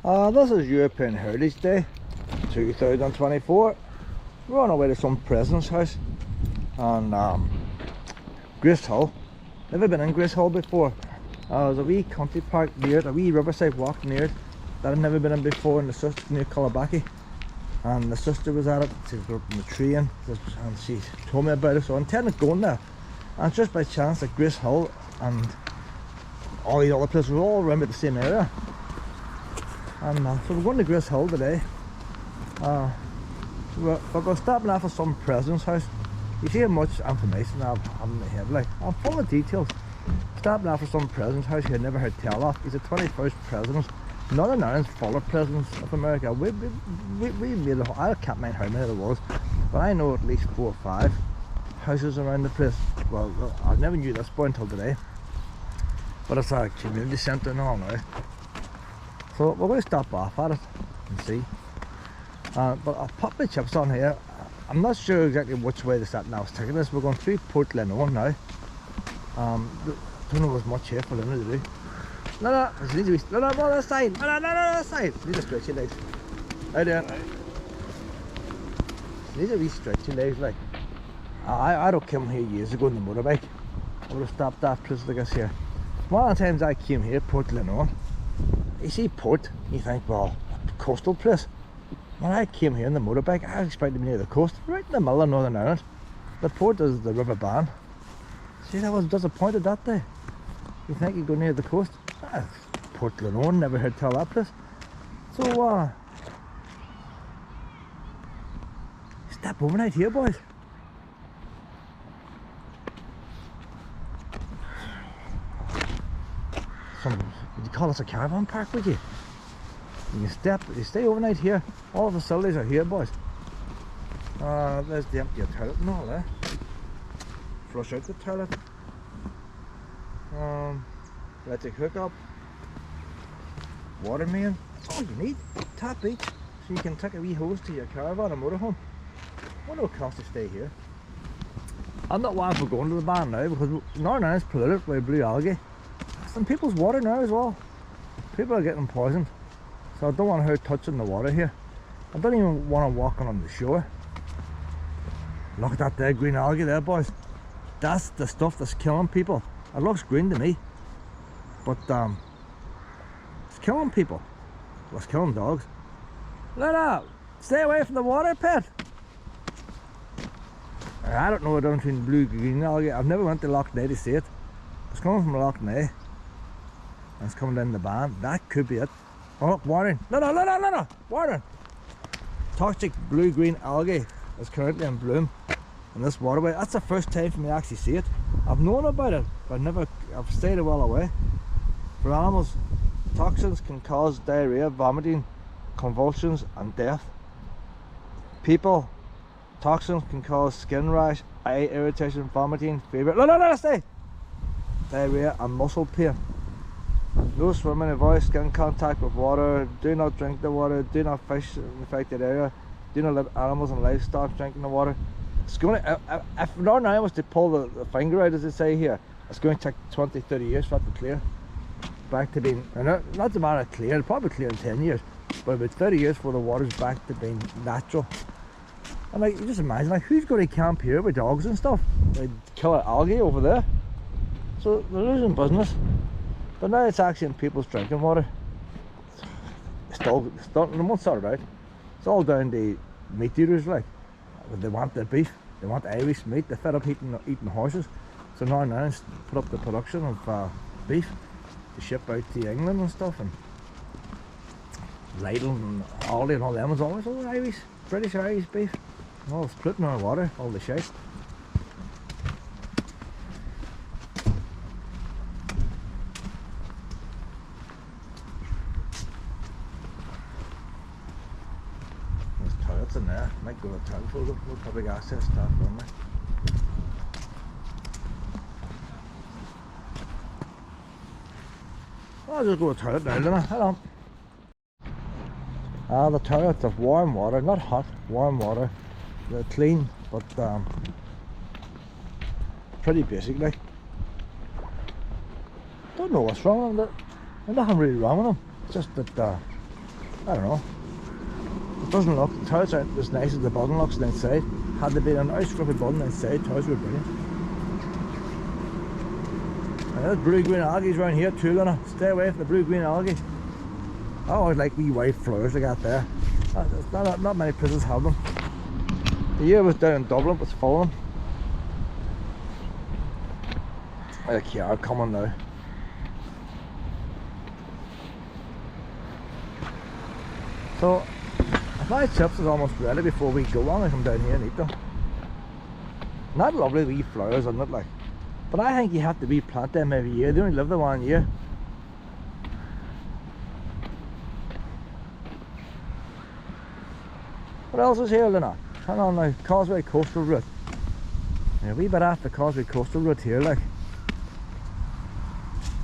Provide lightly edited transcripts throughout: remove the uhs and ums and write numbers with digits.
This is European Heritage Day 2024. We're on our way to some president's house on Gracehill. Never been in Gracehill before. There's a wee country park near it, a wee riverside walk near it that I've never been in before, in the sister near Cullerbackie. And the sister was at it. She was up in the train and she told me about it, so I intended going there. And just by chance that Gracehill and all these other places were all around about the same area. And so we're going to Gracehill today. We're going to stop off at some president's house. You see how much information I have in my head, like, I'm full of details. Stopping off at some president's house you had never heard tell of. He's the 21st president. Northern Ireland's full of presidents of America. We made a, I can't mind how many there was, but I know at least 4 or 5 houses around the place. Well, I never knew this boy until today. But it's a community centre and all now. So we're going to stop off at it and see. But I'll pop my chips on here. I'm not sure exactly which way the sat nav's taking us. We're going through Portglenone now. Don't know as much here for them to do. No, it needs to be. No, that side. No, that side. You need to stretch your legs. How do you? You need to be stretch your legs, like. I don't come here years ago on the motorbike. I would have stopped off places like this here. One of the times I came here, Portglenone, you see port, you think, well, a coastal place. When I came here on the motorbike, I was expecting to be near the coast, right in the middle of Northern Ireland. The port is the River Bann. See, I was disappointed that day. You think you go near the coast? Portglenone, never heard tell that place. So, step overnight here, boys. Would you call this a caravan park, would you? You stay overnight here. All the facilities are here, boys. There's the empty toilet and all there. Flush out the toilet. Electric hookup. Water main. That's all you need. Tap each. So you can take a wee hose to your caravan or motorhome. What will it cost to stay here? I'm not one for going to the Bann now because Northern Ireland's polluted by blue algae. It's in people's water now as well. People are getting poisoned. So I don't want her touching the water here. I don't even want her walking on the shore. Look at that there green algae there, boys. That's the stuff that's killing people. It looks green to me, but it's killing people. Well, it's killing dogs. Let out! Stay away from the water, pet. I don't know what difference between blue green algae. I've never went to Lough Neagh to see it. It's coming from Lough Neagh, and it's coming down the Bann. That could be it. Oh, look, warning! No! Warning! Toxic blue-green algae is currently in bloom in this waterway. That's the first time for me to actually see it. I've known about it, but I've stayed well away. For animals, toxins can cause diarrhea, vomiting, convulsions, and death. People, toxins can cause skin rash, eye irritation, vomiting, fever. No, stay! Diarrhea and muscle pain. No swimming, avoid skin contact with water, do not drink the water, do not fish in the affected area, do not let animals and livestock drink in the water. It's going to, if Northern Ireland was to pull the finger out, as they say here, it's going to take 20-30 years for it to clear. Back to being, not the matter of clear, it'll probably clear in 10 years, but about 30 years for the water's back to being natural. And like, you just imagine, like, who's going to camp here with dogs and stuff? They kill algae over there. So they're losing business. But now it's actually in people's drinking water. They won't sort it out. It's all down to meat eaters, like. They want their beef, they want Irish meat, they're fed up eating horses. So Northern Ireland's put up the production of beef to ship out to England and stuff. And Lidl and Aldi and all them is always all Irish, British Irish beef. And all it's polluting our water, all the shite. In there, might go to the toilet for no public access staff only. I'll just go to the toilet now, then. Hold on. The toilets have warm water, not hot, warm water. They're clean, but pretty basic, like. Don't know what's wrong with them. There's nothing really wrong with them. It's just that I don't know. It doesn't look, the tires aren't as nice as the button looks inside. Had there been a nice scruffy button inside, tires were brilliant. And there's blue green algae around here too, Luna. Stay away from the blue green algae. I always like wee white flowers like that there. Not many places have them. The year was down in Dublin, was full of them. Like a car coming now. So, my chips is almost ready before we go on. I come down here and eat them. Not lovely wee flowers, isn't it? Like, but I think you have to replant them every year. They only live there 1 year. What else is here, Luna? Hang on now, Causeway Coastal Route. Yeah, a wee bit after Causeway Coastal Route here, like.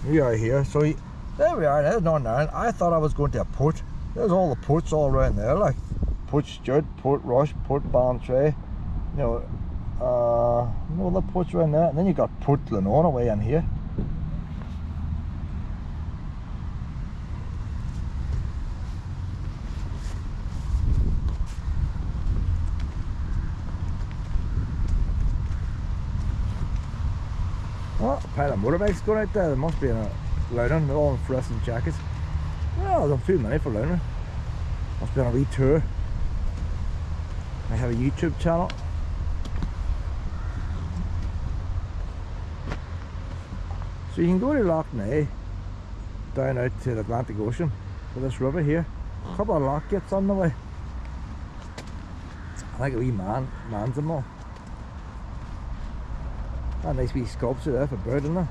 We are here, so there we are, there's Northern Ireland. I thought I was going to a port. There's all the ports all around there, like. Port Stewart, Port Rush, Port Ballymena, you know, all the ports around there. And then you got Portglenone away in here. Oh, a pile of motorbikes going out there. There must be in a Lough Neagh, they're all in fluorescent jackets. Well, there's too many for Lough Neagh. Must be on a wee tour. I have a YouTube channel. So you can go to Lough Neagh, down out to the Atlantic Ocean with this river here. A couple of lock gates on the way. I like a wee man's them all. A nice wee sculpture there for a bird, isn't there?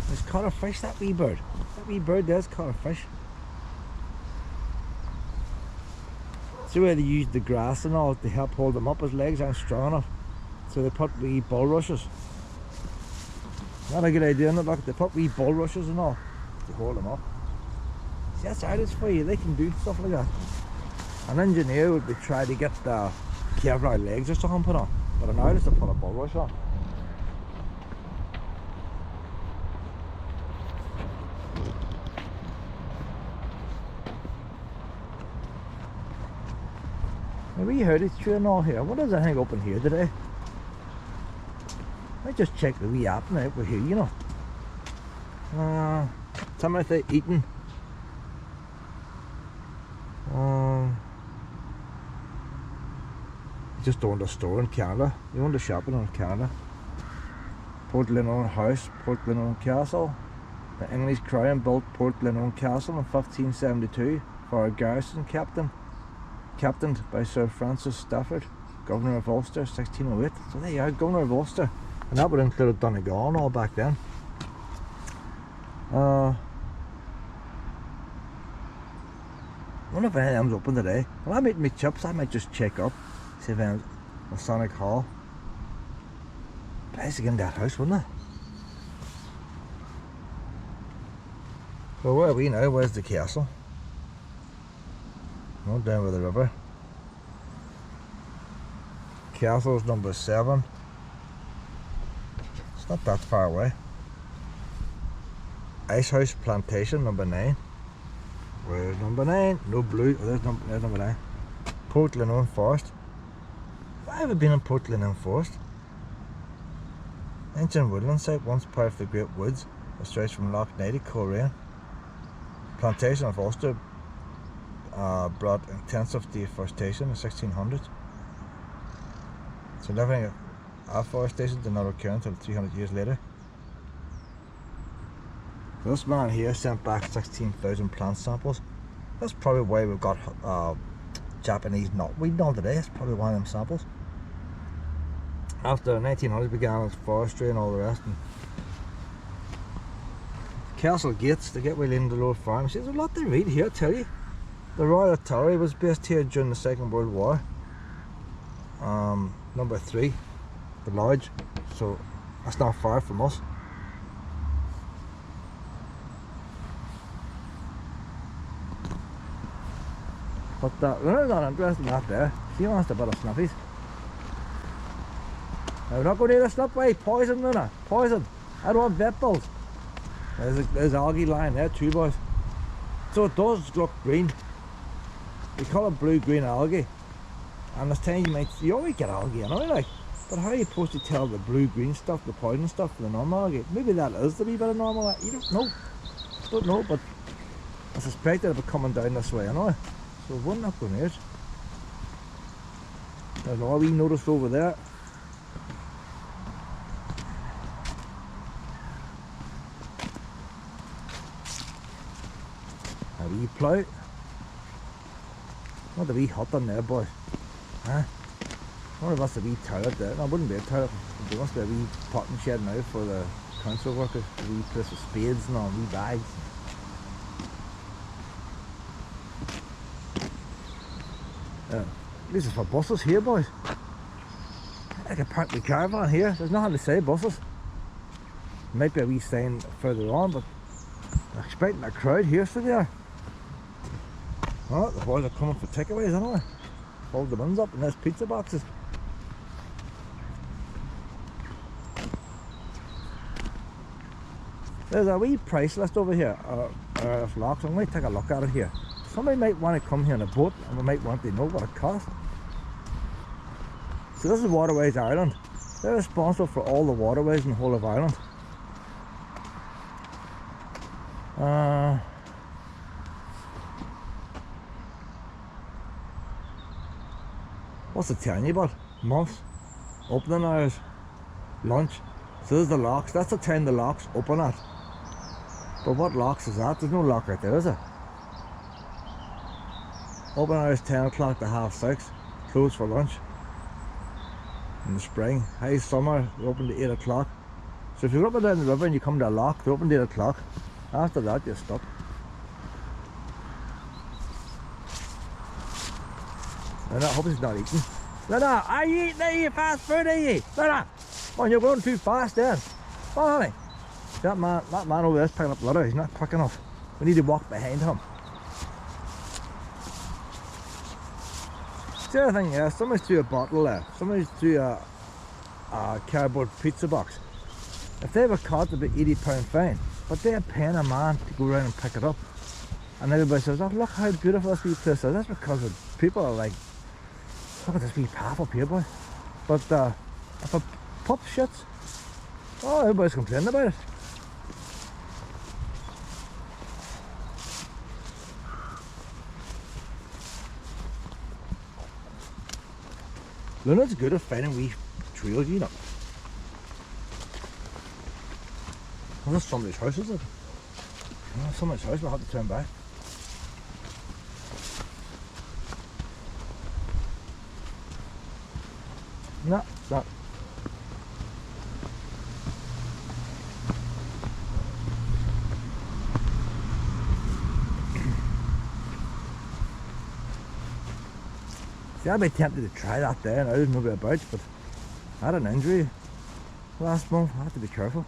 There's caught a fish, that wee bird. That wee bird there's caught a fish. See where they use the grass and all to help hold him up. His legs aren't strong enough, so they put wee bulrushes. Not a good idea, isn't it? Look, they put wee bulrushes and all to hold him up. See, that's artists for you. They can do stuff like that. An engineer would be trying to get the Kevlar legs or something put on, but an artist will put a bulrush on. Now we heard it's true and all here. What is that thing open here today? I just check the wee app now. We're here, you know. Timothy Eaton. Just owned a store in Canada. He owned a shop in Canada. Portglenone House, Portglenone Castle. The English crown built Portglenone Castle in 1572 for a garrison captained by Sir Francis Stafford, Governor of Ulster, 1608. So there you are, Governor of Ulster. And that would include Donegal and all back then. I wonder if any of them's open today. Well, I'm eating my chips, I might just check up. See if anyone's Masonic Hall. Nice to get in that house, wouldn't it? So where are we now? Where's the castle? No, down by the river. Castle's number 7. It's not that far away. Ice House Plantation, number 9. Where's number 9? No blue. Oh, there's number 9. Portglenone Forest. Have I ever been in Portglenone Forest? Ancient woodland site, once part of the Great Woods, that stretched from Lough Neagh to Coleraine. Plantation of Austell brought intensive deforestation in the 1600s. So living afforestation did not occur until 300 years later. So this man here sent back 16,000 plant samples. That's probably why we've got Japanese knotweed and all today. That's probably one of them samples. After the 1900s began with forestry and all the rest. And Castle Gates, the gateway leading to Lower Farm. See, there's a lot to read here, I tell you. The Royal Artillery was based here during the Second World War. Number 3, the Lodge. So that's not far from us. But we're not interested in that there. She wants a bit of snuffies. Now, we're not going near the snuff way. Poison, Luna. Poison. I don't want vet bills. There's algae lying there too, boys. So it does look green. We call it blue green algae. And there's times you always get algae, you know, like. But how are you supposed to tell the blue green stuff, the poison stuff, from the normal algae? Maybe that is the wee bit of normal. You don't know. Don't know, but I suspect it'll be coming down this way, you know. So we're not going out. There's all we noticed over there. A wee plough. Not a wee hut on there, boys. Huh? One of us a wee toilet there. No, it wouldn't be a toilet. There must be a wee potting shed now for the council workers. A wee place with spades and all, wee bags. This is for buses here, boys. I can park the caravan here. There's nothing to say buses. Might be a wee sign further on, but I'm expecting a crowd here, so they are. Oh, the boys are coming for takeaways, aren't they? Hold the bins up and there's pizza boxes. There's a wee price list over here of locks. I'm going to take a look at it here. Somebody might want to come here on a boat and we might want to know what it costs. So this is Waterways Ireland. They're responsible for all the waterways in the whole of Ireland. What's it telling you about? Months, opening hours, lunch. So there's the locks. That's the time the locks open at. But what locks is that? There's no lock right there, is there? Open hours 10 o'clock to 6:30. Closed for lunch. In the spring, high summer, we're open to 8 o'clock. So if you're up and down the river and you come to a lock, they're open to 8 o'clock. After that, you're stuck. I hope he's not eating. Lena, are you eating? Are you fast food? Are you? Lena, oh, you're going too fast then. Oh, honey. That man over there is picking up litter. He's not quick enough. We need to walk behind him. The other thing, yeah, somebody's threw a bottle there. Somebody's threw a cardboard pizza box. If they were caught, it'd be £80 fine. But they're paying a man to go around and pick it up. And everybody says, oh, look how beautiful this wee place is. That's because people are like, look at this wee path up here, boy. But if a pup shits, oh, everybody's complaining about it. Luna's good at finding wee trails, you know. Well, that's somebody's house, is it? Oh, somebody's house, we'll have to turn back. No, it's not. See, I'd be tempted to try that there, and I didn't know about, but I had an injury last month. I had to be careful.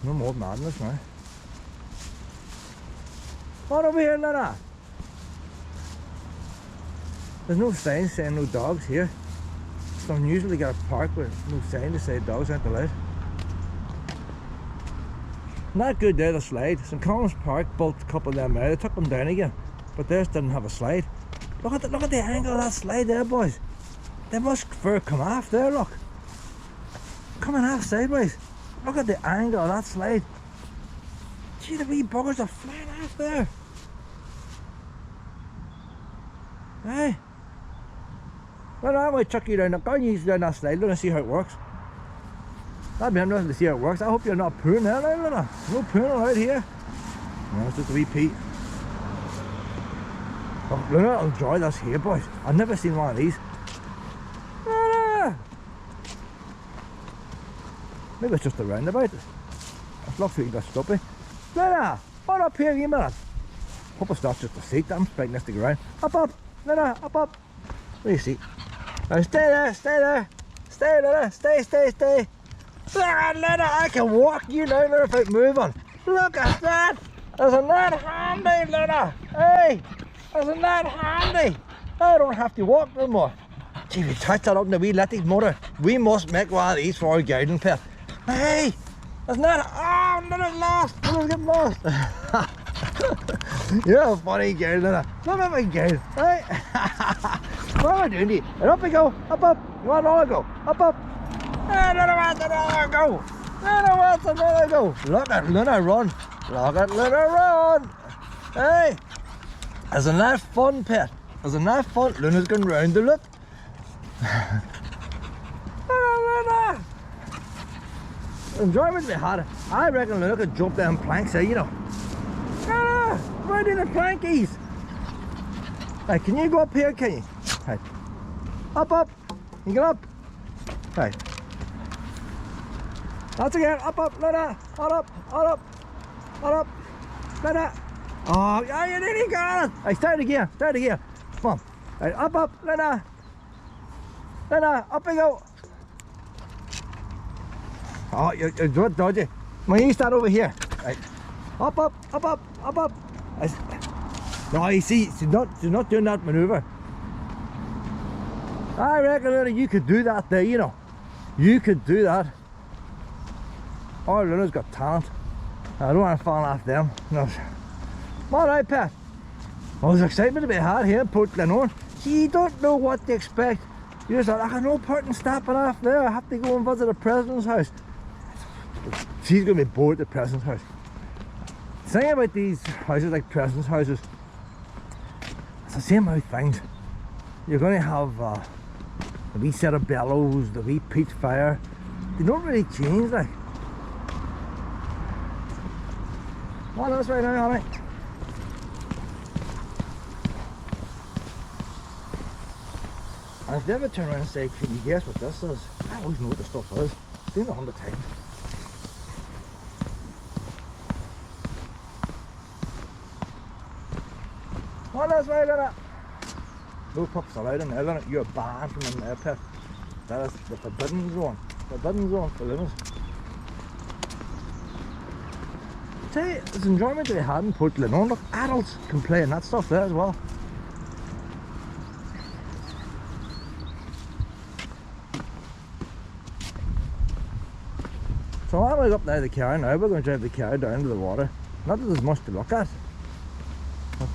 No more madness now. What over here, Nana? There's no sign saying no dogs here. So I'm usually got a park with no sign to say dogs aren't allowed. Not good there, the slide. St Colum's Park built a couple of them there. They took them down again, but theirs didn't have a slide. Look at the angle of that slide there, boys. They must come off there, look. Coming off sideways. Look at the angle of that slide. Gee, the wee buggers are flying off there. Hey. Well, I might chuck you down. Go and use down that slide. Let us see how it works. That'd be interesting to see how it works. I hope you're not pooing there now, Luna. No pooing right here. No, it's just a wee pee. Oh, Luna, I'll enjoy this here, boys. I've never seen one of these. Maybe it's just a roundabout. It looks like that's stumpy. Luna, hold up here, you minute. Hope it's not just a seat. I'm expecting this to go round. Up, Luna, up. Where you see? Now stay there. Stay, Luna. Stay. Luna, I can walk you down there without moving. Look at that. Isn't that handy, Luna? Hey, isn't that handy? I don't have to walk no more. Gee, we touch that up in the wee electric motor. We must make one of these for our garden pet. Hey, isn't that? Oh Lynna's lost! Lynna's getting lost! You're a funny girl, Lynnaugh. Look at my girl, right? What am I doing to you? And up we go, up, up. You want another go? Up, up. Lynnaugh wants another go. Lynnaugh wants another go. Look at Lynnaugh run. Look at Lynnaugh run. Hey, isn't that fun, pet? Isn't that fun? Lynnagh's going round the loop. Lynnaugh. Enjoyment we had. I reckon Lynnaugh could jump them planks there, you know. Lynnaugh, right in the plankies. Hey, can you go up here, can you? Hey. Up, up. You get up. Hey. That's again. Up, up, Lynnaugh. All up, all up, all up. Lynnaugh. Oh, yeah, you nearly got it. Hey, start again, start again. Come on. Right, up, up, Lynnaugh. Lynnaugh, up we go. Oh, you're doing it, dodgy. Well, you start over here. Right. Up, up, up, up, up, up. No, you see, she's not doing that maneuver. I reckon Lynnaugh, you could do that there, you know. You could do that. Oh, Lynnaugh's got talent. I don't want to fall off them. No. Alright, Pat. I was excited to be had here in Portglenone. See, you don't know what to expect. You just thought, I got no point in stopping off there. I have to go and visit the president's house. She's going to be bored at the president's house. The thing about these houses, like president's houses, it's the same old things. You're going to have the wee set of bellows, the wee peat fire. They don't really change, like. Oh, that's right now, honey. And if they ever turn around and say, can you guess what this is? I always know what the stuff is. I've seen it 100 times. Oh, that's right, Lynnaugh. No pups allowed in there, Lynnaugh. You're banned from in there, pet. That is the forbidden zone. Forbidden zone for Lynnaghs. I tell you, there's enjoyment to be had in Portglenone. Look, adults can play in that stuff there as well. So I'm going to go up there to the car now. We're going to drive the car down to the water. Not that there's much to look at, but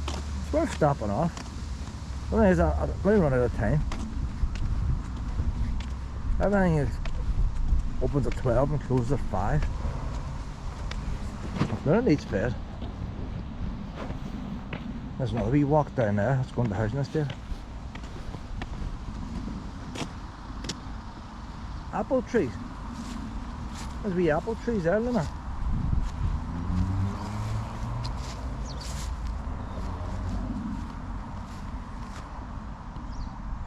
it's worth stopping off. The thing is, I'm going to run out of time. Everything is opens at 12 and closes at 5. None of needs fed. There's another wee walk down there. It's going to housing estate. Apple trees. There's wee apple trees there, Lynnaugh.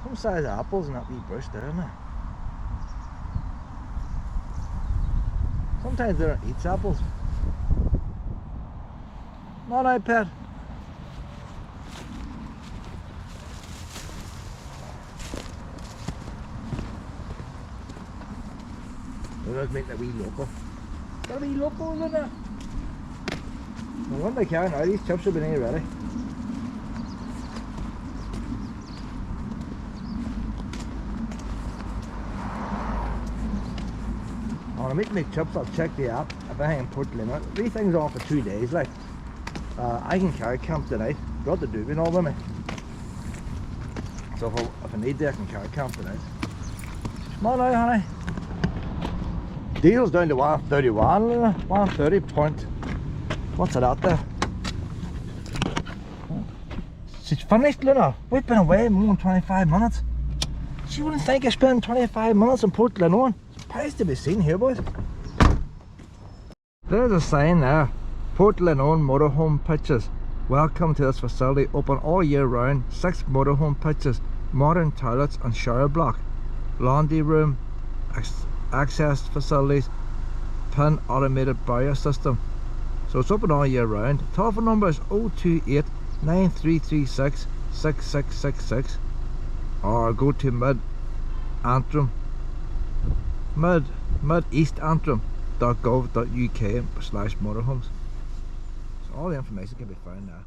Some size of apples in that wee bush there, isn't there? Sometimes they don't eat apples. Not right, pet. Let's make that wee local. Got a wee local, isn't it? No wonder they can now. These chips have been here ready. When I make my chips, I'll check the app. If I hang Portglenone, these things on for 2 days. Like, I can carry camp tonight. Got the doobie and all with me. So if I need to, I can carry camp tonight. Come on now, honey. Deal's down to 131, 130 point. What's it out there? She's finished, Lynnaugh. We've been away more than 25 minutes. She wouldn't think I spent 25 minutes in Portglenone. It's a place to be seen here, boys. There's a sign there. Portglenone motorhome pitches. Welcome to this facility, open all year round. 6 motorhome pitches, modern toilets and shower block, laundry room, access facilities, pin automated barrier system. So it's open all year round. Telephone number is 028 9336 6666, or go to mideastantrim.gov.uk/motorhomes. So all the information can be found there.